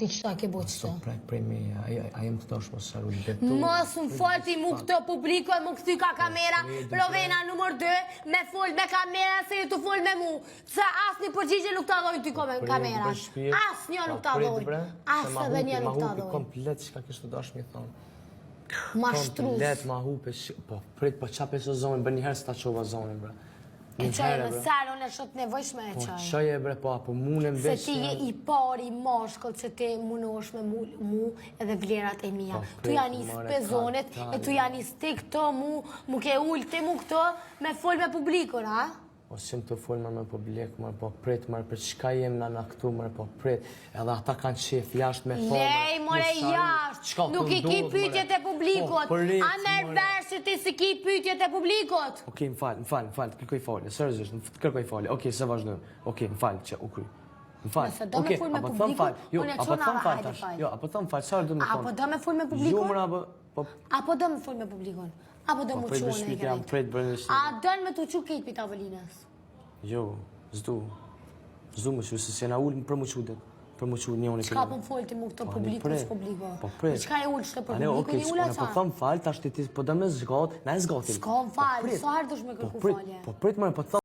Ti qëta ke bo qëta? Prej me, a jem të dashme së arru Mos më falti mu këtë publiko e mu këthy ka kamera, Rovena nëmër 2, me fol me kamera se ju të fol me mu. Se asë një përgjigje nuk të adhojnë ty me kamera. Asë një nuk të adhojnë. Asë edhe një nuk të adhojnë. Ma adhojnë. komplet që ka kështë të dashme i thonë. Ma shtrus. Komplet, ma hupe, po prit, po qape së zonin, bër njëherë së ta qova zonin, bre. E qaj me salë, unë e shot nevojshme e qaj. Po qaj e bre, po apo mune më Se ti je i pari mashkull që ti munosh me mu edhe vlerat e mija. Tu janë i spezonet, e tu janë i stik këto mu ke ullë ti mu këto me fol me publikun, a? O sim të folë me publik, mërë po prit, mërë për çka jem në këtu, mërë po prit. Edhe ata kanë qef jashtë me thonë. Lej, more jashtë, nuk i ki pytjet e publikot. A nervesh që ti si ki pytjet e publikot? Okej, më falë, të kërkoj falje, sërëzisht, të kërkoj falje. Okej, se vazhdojmë. Okej, më falë që u kry. Më falë. Nëse do me full me publikot, unë e qona hajde falje. Jo, apo thëmë falë, çfarë do me thonë? Apo do me full me publikot? Jo, mërë, Apo do me full me publikon? Apo do me quone e krejt? A do me të qu kejt për tavolinës? Jo, zdu më që, se jena ullë për më qudet, për më qudet njënë i Qka për më folë ti mu këtë publiko së publiko? Po prej. Qka e ullë që të për publiko një ullë Po thëmë falë, ta shtiti, po dëmë zgatë, na e zgatim. S'ka më falë, sa herë dush me kërku falje? Po prit më, po thëmë.